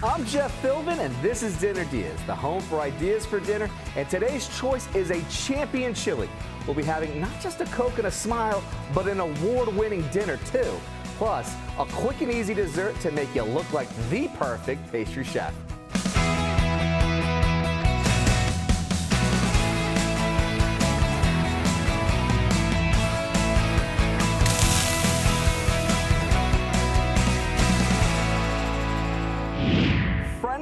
I'm Jeff Philbin, and this is Dinner DeeAs, the home for ideas for dinner. And today's choice is a champion chili. We'll be having not just a Coke and a smile, but an award-winning dinner, too. Plus, a quick and easy dessert to make you look like the perfect pastry chef.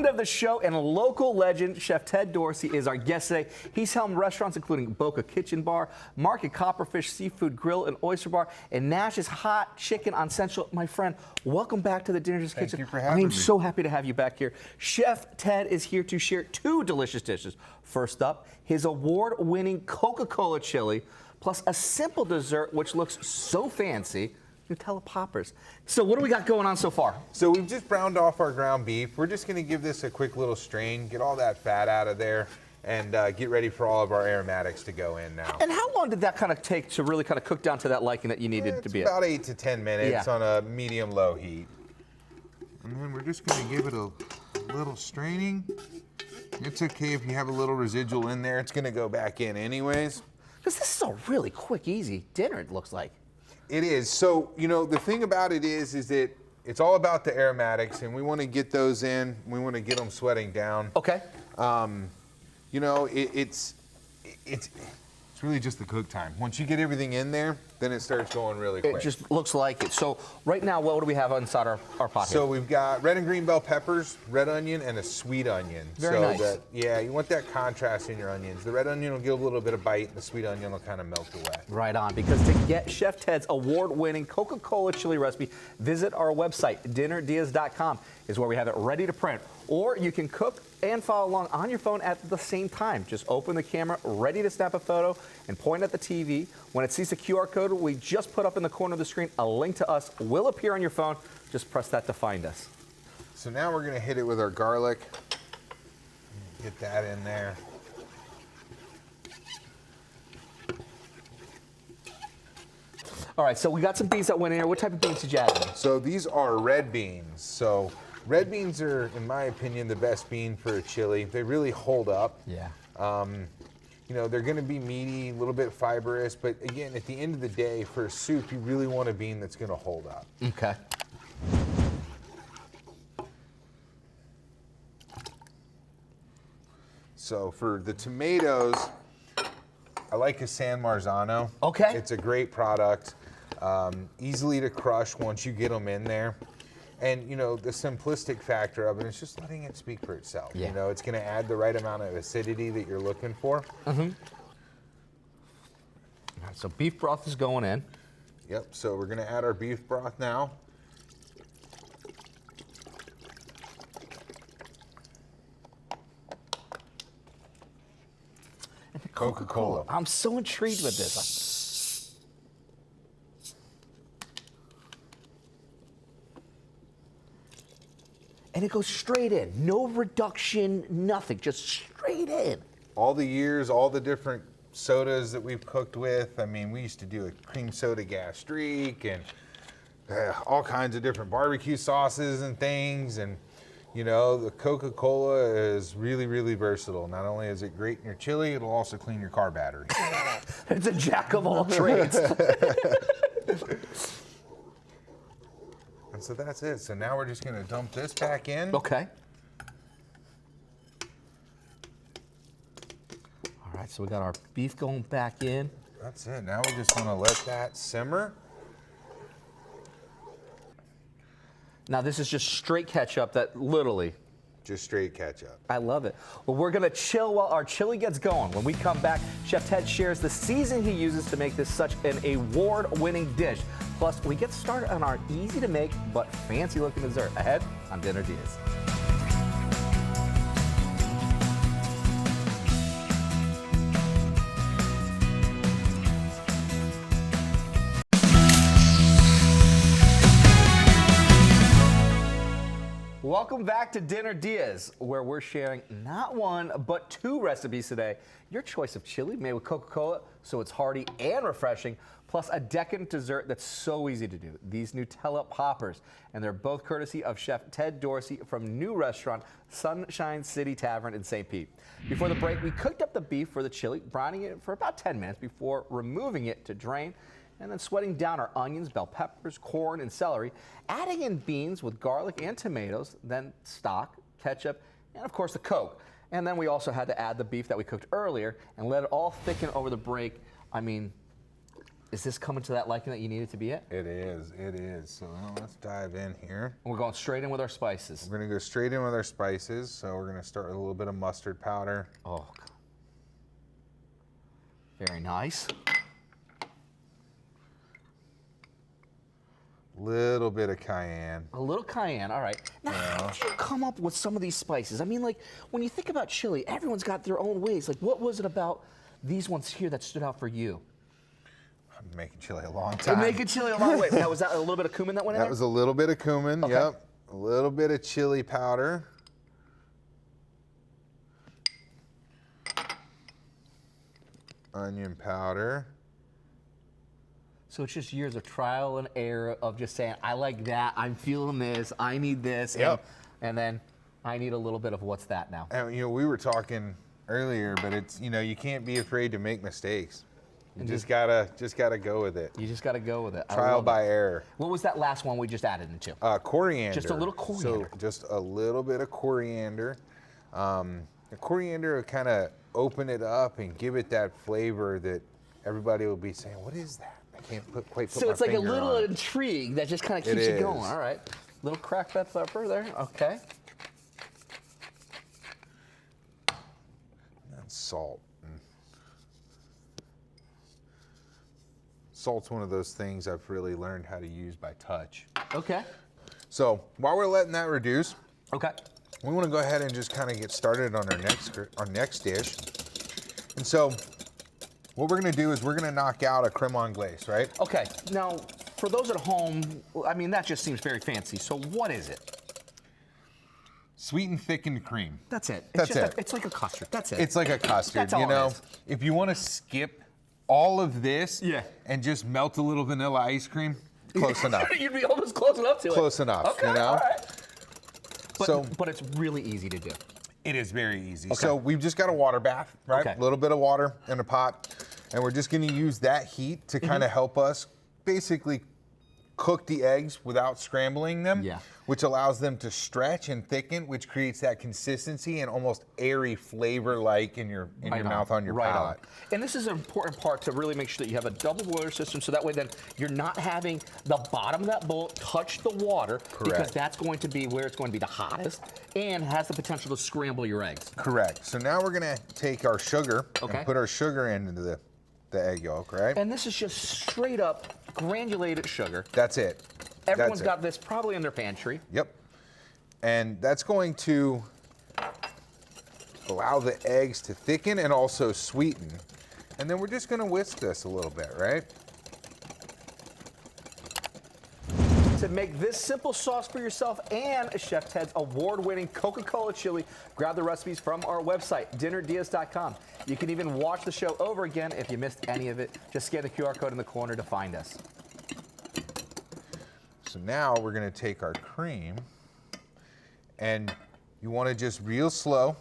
Of the show and a local legend, Chef Ted Dorsey, is our guest today. He's helmed restaurants including Coca Kitchen Bar, Market Copperfish Seafood Grill and Oyster Bar, and Nash's Hot Chicken on Central. My friend, welcome back to the Dinner DeeAs Kitchen. Thank you for having me. I'm so happy to have you back here. Chef Ted is here to share two delicious dishes. First up, his award-winning Coca-Cola chili, plus a simple dessert which looks so fancy, Nutella poppers. So what do we got going on so far? So we've just browned off our ground beef. We're just going to give this a quick little strain, get all that fat out of there, and get ready for all of our aromatics to go in now. And how long did that kind of take to really kind of cook down to that liking that you needed to be about 8 to 10 minutes on a medium-low heat. And then we're just going to give it a little straining. It's okay if you have a little residual in there. It's going to go back in anyways. Because this is a really quick, easy dinner, it looks like. It is. So, you know, the thing about it is that it's all about the aromatics, and we want to get those in. We want to get them sweating down. Okay. You know, it's really just the cook time. Once you get everything in there, then it starts going really quick. It just looks like it. So right now, what do we have inside our pot here? So we've got red and green bell peppers, red onion, and a sweet onion. Very nice. That, yeah, you want that contrast in your onions. The red onion will give a little bit of bite, and the sweet onion will kind of melt away. Right on, because to get Chef Ted's award-winning Coca-Cola chili recipe, visit our website, dinnerdeas.com, is where we have it ready to print. Or you can cook and follow along on your phone at the same time. Just open the camera, ready to snap a photo, and point at the TV. When it sees the QR code we just put up in the corner of the screen, a link to us will appear on your phone. Just press that to find us. So now we're going to hit it with our garlic. Get that in there. All right, so we got some beans that went in here. What type of beans did you add in? So these are red beans. So red beans are, in my opinion, the best bean for a chili. They really hold up. Yeah. You know, they're going to be meaty, a little bit fibrous, but again, at the end of the day, for a soup, you really want a bean that's going to hold up. Okay. So for the tomatoes, I like a San Marzano. Okay. It's a great product, easily to crush once you get them in there. And, you know, the simplistic factor of it is just letting it speak for itself. Yeah. You know, it's going to add the right amount of acidity that you're looking for. Mm-hmm. All right, so beef broth is going in. Yep, so we're going to add our beef broth now. And the Coca-Cola. I'm so intrigued with this. And it goes straight in. No reduction, nothing. Just straight in. All the years, all the different sodas that we've cooked with. I mean, we used to do a cream soda gastrique and all kinds of different barbecue sauces and things. And, you know, the Coca-Cola is really, really versatile. Not only is it great in your chili, it'll also clean your car battery. It's a jack of all trades. And so that's it. So now we're just going to dump this back in. Okay. All right, so we got our beef going back in. That's it. Now we just want to let that simmer. Now this is just straight ketchup that literally. Just straight ketchup. I love it. Well, we're going to chill while our chili gets going. When we come back, Chef Ted shares the seasoning he uses to make this such an award-winning dish. Plus, we get started on our easy-to-make but fancy-looking dessert ahead on Dinner DeeAs. Welcome back to Dinner DeeAs, where we're sharing not one, but 2 recipes today. Your choice of chili made with Coca-Cola, so it's hearty and refreshing, plus a decadent dessert that's so easy to do. These Nutella poppers, and they're both courtesy of Chef Ted Dorsey from new restaurant Sunshine City Tavern in St. Pete. Before the break, we cooked up the beef for the chili, brining it for about 10 minutes before removing it to drain, and then sweating down our onions, bell peppers, corn, and celery, adding in beans with garlic and tomatoes, then stock, ketchup, and of course the Coke. And then we also had to add the beef that we cooked earlier and let it all thicken over the break. I mean, is this coming to that liking that you need it to be at? It is, it is. So now let's dive in here. And we're going straight in with our spices. We're gonna go straight in with our spices. So we're gonna start with a little bit of mustard powder. Oh, very nice. Little bit of cayenne. A little cayenne, all right. Now, how did you come up with some of these spices? I mean, like, when you think about chili, everyone's got their own ways. Like, what was it about these ones here that stood out for you? I've been making chili a long time. Making chili a long way. Now, was that a little bit of cumin that went in there? That was a little bit of cumin, Okay. Yep. A little bit of chili powder. Onion powder. So it's just years of trial and error of just saying, I like that, I'm feeling this, I need this, Yep. and then I need a little bit of what's that now. And, you know, we were talking earlier, but it's, you know, you can't be afraid to make mistakes. You just gotta go with it. You just got to go with it. I Trial love by it. error. What was that last one we just added into? Coriander. Just a little coriander. So just a little bit of coriander. The coriander will kind of open it up and give it that flavor that everybody will be saying, what is that? I can't quite put So my it's like a finger little on it. intrigue that just kind of keeps It you going. is. All right. Little cracked pepper there. Okay. And salt. Salt's one of those things I've really learned how to use by touch. Okay. So while we're letting that reduce, Okay. we want to go ahead and just kind of get started on our next dish. And so what we're going to do is we're going to knock out a creme anglaise, right? Okay. Now, for those at home, I mean, that just seems very fancy. So what is it? Sweetened thickened cream. That's it. That's it. It's like a custard. That's it. It's like a custard, That's all you it know. is. If you want to skip all of this Yeah. and just melt a little vanilla ice cream, close enough. You'd be almost close enough to it. Close enough, Okay, you know? all right. But, But it's really easy to do. it is very easy. Okay. So we've just got a water bath, right? Okay. A little bit of water in a pot, and we're just going to use that heat to kind of help us basically cook the eggs without scrambling them, Yeah. which allows them to stretch and thicken, which creates that consistency and almost airy flavor like in your mouth, on your palate. And this is an important part to really make sure that you have a double boiler system so that way then you're not having the bottom of that bowl touch the water because Correct. that's going to be where it's going to be the hottest and has the potential to scramble your eggs. Correct. So now we're going to take our sugar Okay. and put our sugar into the egg yolk, right? And this is just straight up granulated sugar. That's it. Everyone's That's it. got this probably in their pantry. Yep. And that's going to allow the eggs to thicken and also sweeten. And then we're just going to whisk this a little bit, right? To make this simple sauce for yourself and Chef Ted's award-winning Coca-Cola chili, grab the recipes from our website, dinnerdeas.com. You can even watch the show over again if you missed any of it. Just scan the QR code in the corner to find us. So now we're going to take our cream, and you want to just real slow.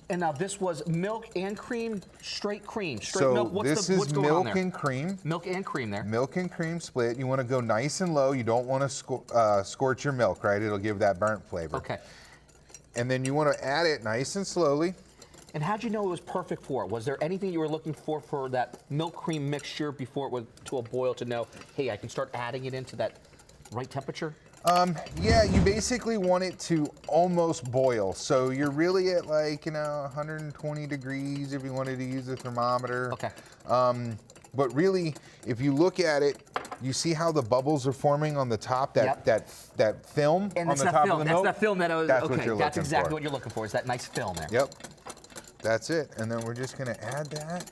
And now this was milk and cream, straight cream, straight So milk. this what's is going on milk there? and cream. Milk and cream there. Milk and cream split. You want to go nice and low. You don't want to scorch your milk, right? It'll give that burnt flavor. Okay. And then you want to add it nice and slowly. And how'd you know it was perfect for it? Was there anything you were looking for that milk cream mixture before it went to a boil to know, hey, I can start adding it into that right temperature? Yeah, you basically want it to almost boil. So you're really at 120 degrees if you wanted to use a thermometer. Okay. But really, if you look at it, you see how the bubbles are forming on the top, Yep. that film And on that's the that top film. of the That's milk? that film that I was. That's okay, what you're that's looking exactly for. what you're looking for. Is that nice film there? Yep. That's it. And then we're just going to add that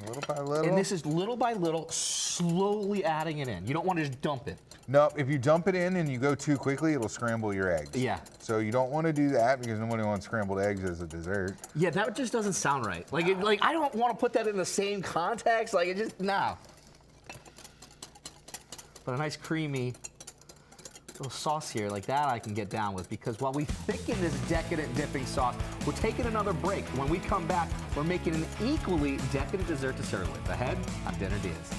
little by little. And this is little by little, slowly adding it in. You don't want to just dump it. No, if you dump it in and you go too quickly, it'll scramble your eggs. Yeah. So you don't want to do that because nobody wants scrambled eggs as a dessert. Yeah, that just doesn't sound right. Like, I don't want to put that in the same context. Like, it just, no. But a nice creamy little sauce here, like that I can get down with, because while we thicken this decadent dipping sauce, we're taking another break. When we come back, we're making an equally decadent dessert to serve with. Ahead on Dinner DeeAs.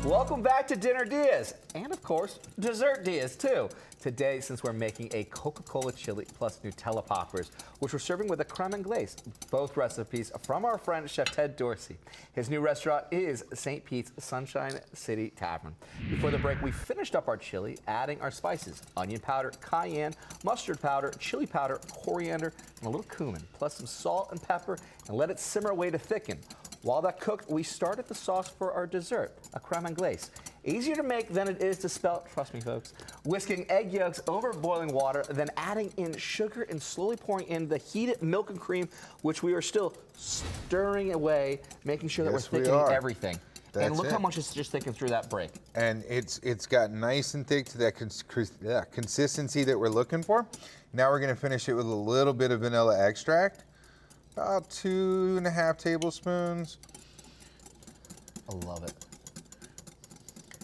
Welcome back to Dinner DeeAs, and of course, Dessert DeeAs too. Today, since we're making a Coca-Cola chili plus Nutella poppers, which we're serving with a creme anglaise, both recipes from our friend Chef Ted Dorsey. His new restaurant is St. Pete's Sunshine City Tavern. Before the break, we finished up our chili, adding our spices: onion powder, cayenne, mustard powder, chili powder, coriander, and a little cumin, plus some salt and pepper, and let it simmer away to thicken. While that cooked, we started the sauce for our dessert, a creme anglaise. Easier to make than it is to spell, trust me folks. Whisking egg yolks over boiling water, then adding in sugar and slowly pouring in the heated milk and cream, which we are still stirring away, making sure that we're thickening everything. And look how much it's just thickened through that break. And it's got nice and thick to that consistency that we're looking for. Now we're gonna finish it with a little bit of vanilla extract. About 2.5 tablespoons. I love it.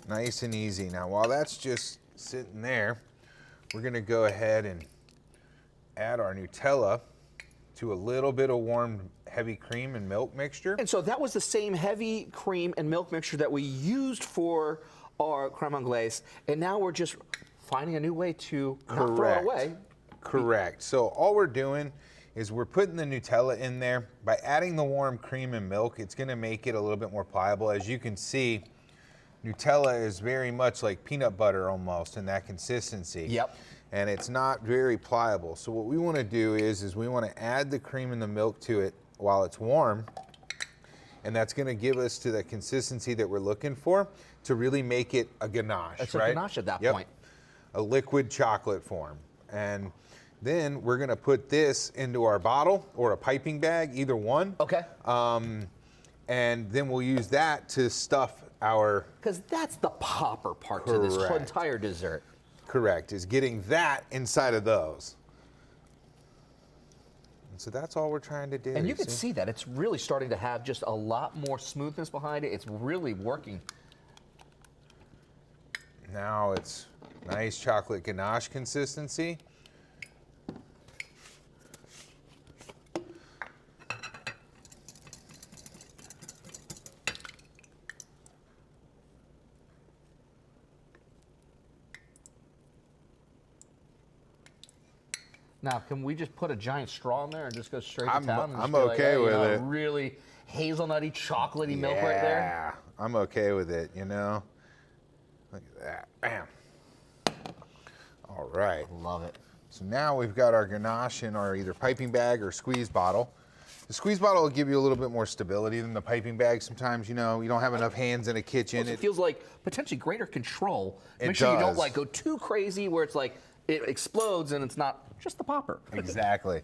Nice and easy. Now, while that's just sitting there, we're gonna go ahead and add our Nutella to a little bit of warm, heavy cream and milk mixture. And so that was the same heavy cream and milk mixture that we used for our creme anglaise, and now we're just finding a new way to not throw it away. Correct. So all we're doing is we're putting the Nutella in there. By adding the warm cream and milk, it's gonna make it a little bit more pliable. As you can see, Nutella is very much like peanut butter almost in that consistency. Yep. And it's not very pliable. So what we wanna do is we wanna add the cream and the milk to it while it's warm, and that's gonna give us to the consistency that we're looking for to really make it a ganache, It's right? a ganache at that point. A liquid chocolate form. And then we're gonna put this into our bottle or a piping bag, either one. Okay. And then we'll use that to stuff our... Because that's the popper part to this whole entire dessert. Correct, is getting that inside of those. And so that's all we're trying to do. And you can see that. It's really starting to have just a lot more smoothness behind it. It's really working. Now it's nice chocolate ganache consistency. Now, can we just put a giant straw in there and just go straight to town? I'm okay with it. Really hazelnutty, chocolatey milk right there? Yeah, I'm okay with it, you know? Look at that, bam. All right. Love it. So now we've got our ganache in our either piping bag or squeeze bottle. The squeeze bottle will give you a little bit more stability than the piping bag. Sometimes, you know, you don't have enough hands in a kitchen. It feels like potentially greater control. Make It sure you don't does. like go too crazy where it's like it explodes and it's not just the popper. Exactly.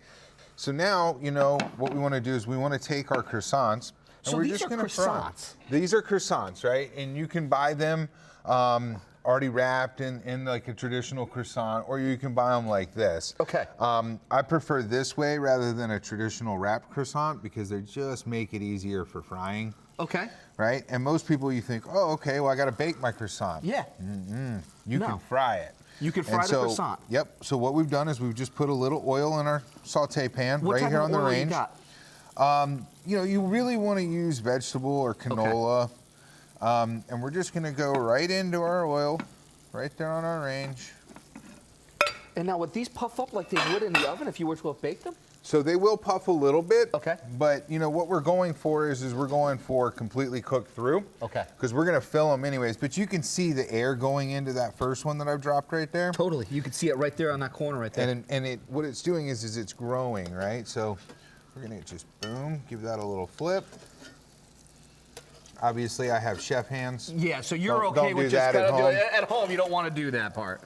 So now, you know, what we want to do is we want to take our croissants and So we're these just are going to fry 'em. croissants. These are croissants, right? And you can buy them already wrapped in like a traditional croissant, or you can buy them like this. Okay. I prefer this way rather than a traditional wrapped croissant because they just make it easier for frying. Okay. Right? And most people, you think, oh, okay, well, I got to bake my croissant. Yeah. You No. can fry it. You can fry And the so, croissant. Yep. So what we've done is we've just put a little oil in our saute pan What right type here of on the oil range. you got? You know, you really want to use vegetable or canola. And we're just going to go right into our oil, right there on our range. And now would these puff up like they would in the oven if you were to have baked them? So they will puff a little bit. Okay. But you know what we're going for is we're going for completely cooked through. Okay. Because we're going to fill them anyways. But you can see the air going into that first one that I've dropped right there. Totally. You can see it right there on that corner right there. And what it's doing is it's growing, right? So we're going to just boom, give that a little flip. Obviously, I have chef hands. Yeah, so you're Don't okay do with that just at kind of doing home. it. At home, you don't want to do that part.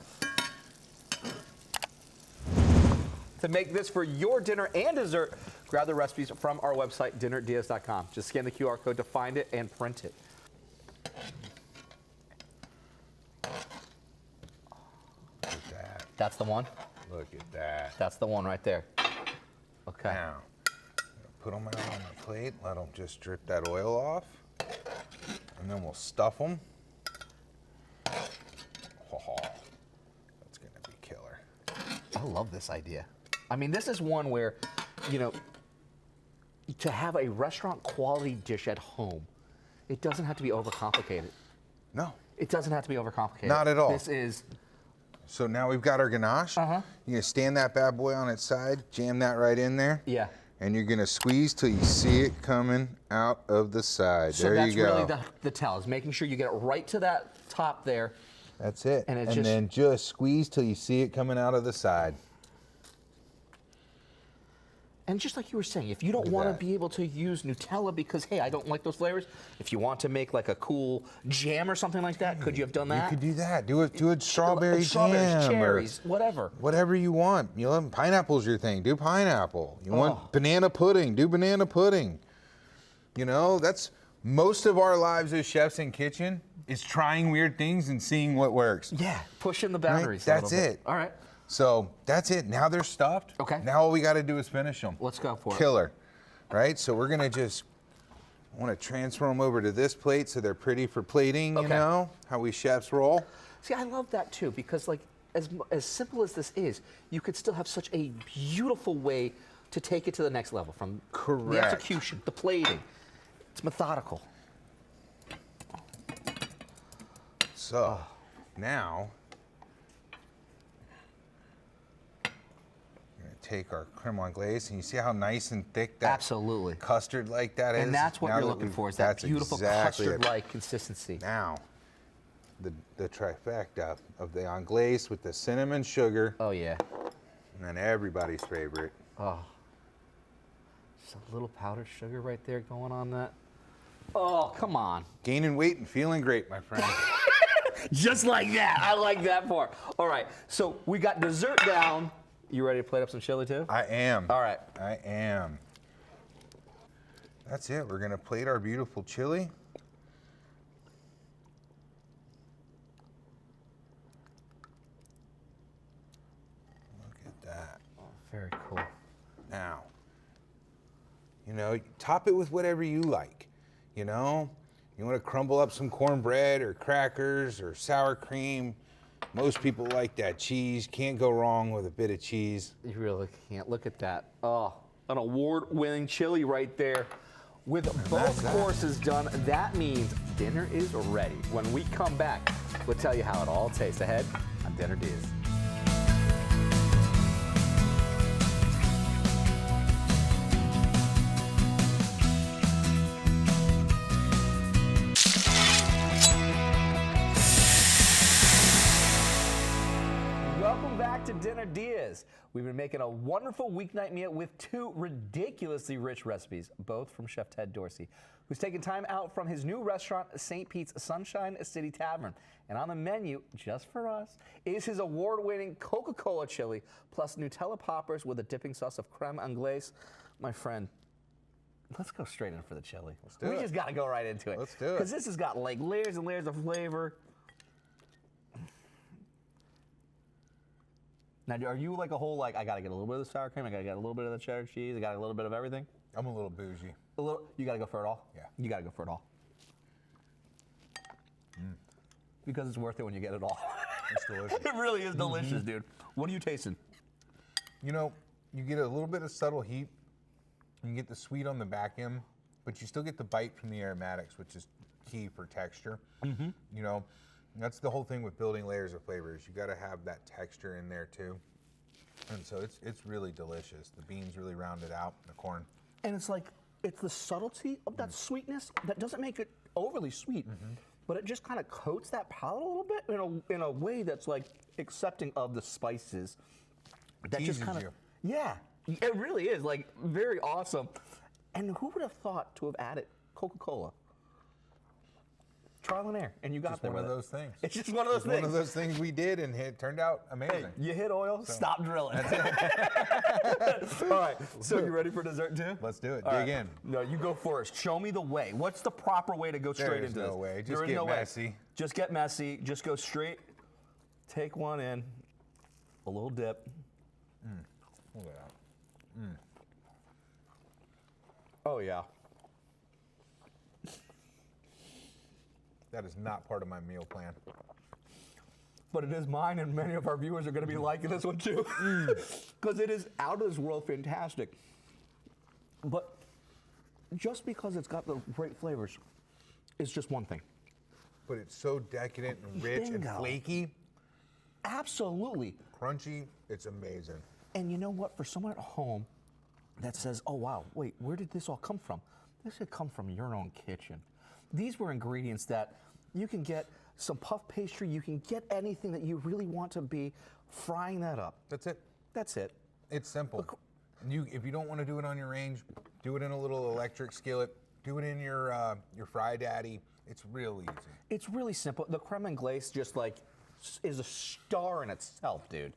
To make this for your dinner and dessert, grab the recipes from our website, dinnerdeas.com. Just scan the QR code to find it and print it. Look at that. That's the one? Look at that. That's the one right there. Okay. Now, put them out on the plate. Let them just drip that oil off. And then we'll stuff them. Oh, that's going to be killer. I love this idea. I mean, this is one where, you know, to have a restaurant quality dish at home, it doesn't have to be overcomplicated. No. It doesn't have to be overcomplicated. Not at all. This is... So now we've got our ganache. You're gonna stand that bad boy on its side, jam that right in there. Yeah. And you're gonna squeeze till you see it coming out of the side. So there that's you go. really the tell, is making sure you get it right to that top there. That's it. And And then just squeeze till you see it coming out of the side. And just like you were saying, if you don't Look at want to that. be able to use Nutella because, hey, I don't like those flavors, if you want to make like a cool jam or something like that, could you have done that? You could do that. Do a strawberry Strawberries, jam. cherries, Or whatever. whatever you want. You know, pineapple's your thing. Do pineapple. You want banana pudding. Do banana pudding. You know, that's most of our lives as chefs in kitchen is trying weird things and seeing what works. Yeah, pushing the boundaries. Right? a That's little bit. it. All right. So that's it. Now they're stuffed. Okay. Now all we got to do is finish them. Let's go for it. Killer. Right? So we're going to just want to transfer them over to this plate so they're pretty for plating, you Okay. know, how we chefs roll. See, I love that too because, like, as simple as this is, you could still have such a beautiful way to take it to the next level from the Correct. execution, the plating. It's methodical. So now we're going to take our creme anglaise, and you see how nice and thick that Absolutely. custard like that is? And that's what Now you're that looking we've- for, is that that's beautiful exactly it. custard-like consistency. Now, the trifecta of the anglaise with the cinnamon sugar, Oh, yeah. and then everybody's favorite. Oh. Just a little powdered sugar right there going on that. Oh, come on. Gaining weight and feeling great, my friend. Just like that. I like that part. All right, so we got dessert down. You ready to plate up some chili too? I am. All right. I am. That's it. We're going to plate our beautiful chili. Look at that. Oh, very cool. Now, you know, top it with whatever you like. You know, you want to crumble up some cornbread or crackers or sour cream. Most people like that cheese. Can't go wrong with a bit of cheese. You really can't. Look at that. Oh, an award-winning chili right there. With both courses done, that means dinner is ready. When we come back, we'll tell you how it all tastes ahead on Dinner Deas. Welcome back to Dinner Deas. We've been making a wonderful weeknight meal with two ridiculously rich recipes, both from Chef Ted Dorsey, who's taken time out from his new restaurant, St. Pete's Sunshine City Tavern. And on the menu, just for us, is his award-winning Coca-Cola chili, plus Nutella poppers with a dipping sauce of creme anglaise. My friend, let's go straight in for the chili. do we it. just got to go right into it. Let's do it. Because this has got like layers and layers of flavor. Now, are you like a whole, like, I gotta get a little bit of the sour cream, I gotta get a little bit of the cheddar cheese, I got a little bit of everything? I'm a little bougie. A little, you gotta go for it all? Yeah. You gotta go for it all. Because it's worth it when you get it all. It's delicious. It really is delicious, dude. What are you tasting? You know, you get a little bit of subtle heat, and you get the sweet on the back end, but you still get the bite from the aromatics, which is key for texture. You know, that's the whole thing with building layers of flavors. You got to have that texture in there too, and so it's really delicious. The beans really round it out, the corn. And it's like, it's the subtlety of that sweetness that doesn't make it overly sweet, but it just kind of coats that palate a little bit in a way that's like accepting of the spices. That just Teases kind of, you. yeah, it really is like very awesome. And who would have thought to have added Coca-Cola trial and error, and you got Just there one of with it. those things. It's just one of those It's things. one of those things we did, and it turned out amazing. Hey, you hit oil, stop drilling. All right, so you ready for dessert too? Let's do it. All Dig right. in. No, you go first. Show me the way. What's the proper way to go straight There's into no this? way. Just There is get no messy. way. Just get messy. Just go straight. Take one in. A little dip. Look at that. Oh yeah. That is not part of my meal plan. But it is mine, and many of our viewers are going to be liking this one too, because it is out of this world fantastic. But just because it's got the great flavors is just one thing. But it's so decadent and rich and Bingo. flaky, Absolutely. crunchy. It's amazing. And you know what? For someone at home that says, oh, wow, wait, where did this all come from? This had come from your own kitchen. These were ingredients that you can get some puff pastry, you can get anything that you really want to be, frying that up. That's it. That's it. It's simple. If you don't want to do it on your range, do it in a little electric skillet. Do it in your Fry Daddy. It's real easy. It's really simple. The creme and glace just like is a star in itself, dude.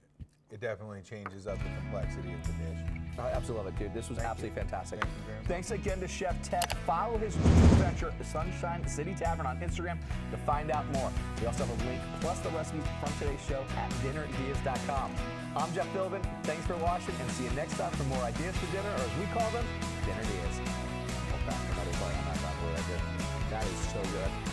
It definitely changes up the complexity of the dish. I absolutely love it, dude. This was absolutely fantastic. Thank you very much. Thanks again to Chef Ted. Follow his new venture, the Sunshine City Tavern, on Instagram to find out more. We also have a link plus the recipes from today's show at dinnerdeas.com. I'm Jeff Philbin. Thanks for watching, and see you next time for more ideas for dinner, or as we call them, Dinner Dias. Oh, another bite on that bad boy right there. That is so good.